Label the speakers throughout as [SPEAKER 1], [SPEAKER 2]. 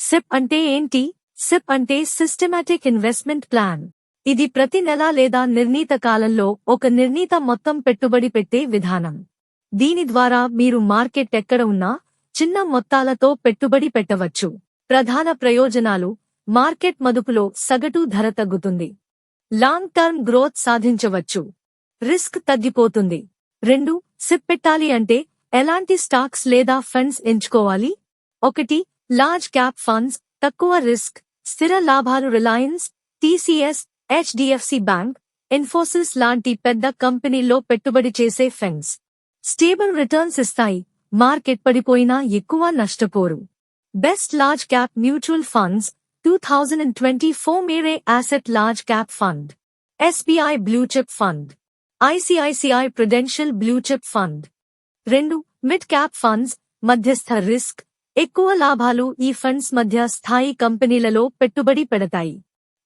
[SPEAKER 1] SIP అంటే ఏంటి? SIP అంటే సిస్టమాటిక్ ఇన్వెస్ట్మెంట్ ప్లాన్. ఇది ప్రతి నెల లేదా నిర్ణీత కాలంలో ఒక నిర్ణీత మొత్తం పెట్టుబడి పెట్టే విధానం. దీని ద్వారా మీరు మార్కెట్ ఎక్కడ ఉన్నా చిన్న మొత్తాలతో పెట్టుబడి పెట్టవచ్చు. ప్రధాన ప్రయోజనాలు: మార్కెట్ మదుపులో సగటు ధర తగ్గుతుంది. లాంగ్ టర్మ్ గ్రోత్ సాధించవచ్చు. రిస్క్ తగ్గిపోతుంది. 2. సిప్ పెట్టాలి అంటే ఎలాంటి స్టాక్స్ లేదా ఫండ్స్ ఎంచుకోవాలి? 1. లార్జ్ క్యాప్ ఫండ్స్, తక్కువ రిస్క్, స్థిర లాభాలు. Reliance, TCS, HDFC bank, Infosys లాంటి పెద్ద కంపెనీల్లో పెట్టుబడి చేసే ఫండ్స్ స్టేబుల్ రిటర్న్స్ ఇస్తాయి. మార్కెట్ పడిపోయినా ఎక్కువ నష్టపోరు. Best large cap mutual funds 2024 Mirae Asset large cap fund, SBI blue chip fund, ICICI Prudential blue chip fund. 2. Mid cap funds, మధ్యస్థ రిస్క్, ఎక్కువ లాభాలు. ఈ ఫండ్స్ మధ్య స్థాయి కంపెనీలలో పెట్టుబడి పెడతాయి.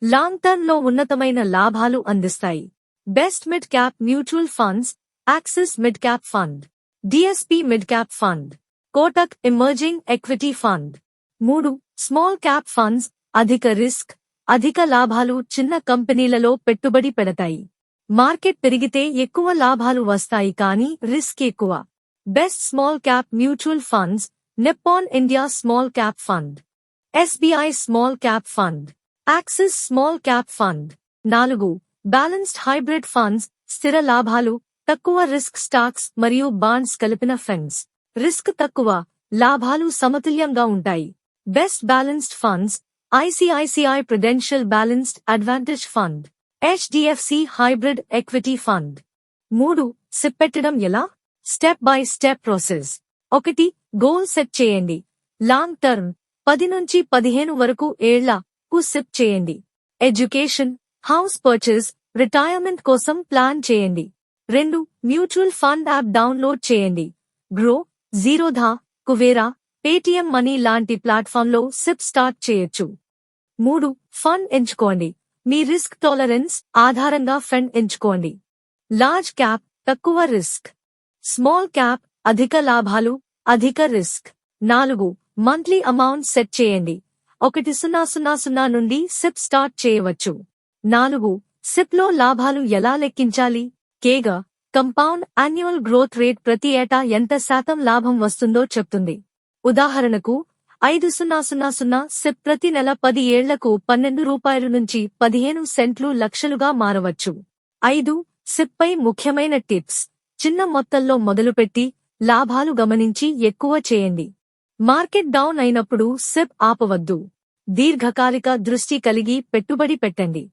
[SPEAKER 1] లాంగ్ టర్మ్ లో ఉన్నతమైన లాభాలు అందిస్తాయి. Best mid cap mutual funds, axis mid cap fund, DSP mid cap fund, Kotak emerging equity fund. 3. Small cap funds, అధిక రిస్క్, అధిక లాభాలు. చిన్న కంపెనీలలో పెట్టుబడి పెడతాయి. మార్కెట్ పెరిగితే ఎక్కువ లాభాలు వస్తాయి కానీ రిస్క్ ఎక్కువ. Best small cap mutual funds, Nippon India small cap fund, SBI small cap fund, axis small cap fund. 4. Balanced hybrid funds, స్థిర లాభాలు, తక్కువ రిస్క్ స్టాక్స్ మరియు బాండ్స్ కలిపిన ఫండ్స్. రిస్క్ తక్కువ, లాభాలు సమతుల్యంగా ఉంటాయి. Best balanced funds, ICICI Prudential balanced advantage fund, HDFC hybrid equity fund. 3. SIP పెట్టడం ఎలా? Step by step process. 1. Goal set చేయండి. లాంగ్ టర్మ్ 10 నుంచి 15 వరకు ఏళ్లకు సిప్ చేయండి. ఎడ్యుకేషన్, హౌస్ పర్చేస్, రిటైర్మెంట్ కోసం ప్లాన్ చేయండి. 2. మ్యూచువల్ ఫండ్ యాప్ డౌన్లోడ్ చేయండి. గ్రో, జీరోధా, కువేరా, పేటిఎం మనీ లాంటి ప్లాట్ఫామ్లో సిప్ స్టార్ట్ చేయొచ్చు. 3. ఫండ్ ఎంచుకోండి. మీ రిస్క్ టాలరెన్స్ ఆధారంగా ఫండ్ ఎంచుకోండి. లార్జ్ క్యాప్, తక్కువ రిస్క్. స్మాల్ క్యాప్, అధిక లాభాలు, అధిక రిస్క్. 4. మంత్లీ అమౌంట్ సెట్ చేయండి. 1,000 నుండి సిప్ స్టార్ట్ చేయవచ్చు. 4. సిప్ లో లాభాలు ఎలా లెక్కించాలి? కేగా, కంపౌండ్ యాన్యువల్ గ్రోత్ రేట్, ప్రతి ఏటా ఎంత శాతం లాభం వస్తుందో చెప్తుంది. ఉదాహరణకు 5,000 సిప్ ప్రతి నెల 10 ఏళ్లకు ₹12 నుంచి 15 సెంట్లు లక్షలుగా మారవచ్చు. 5. సిప్ పై ముఖ్యమైన టిప్స్: చిన్న మొత్తంలో మొదలుపెట్టి లాభాలు గమనించి ఎక్కువ చేయండి. మార్కెట్ డౌన్ అయినప్పుడు సిప్ ఆపవద్దు. దీర్ఘకాలిక దృష్టి కలిగి పెట్టుబడి పెట్టండి.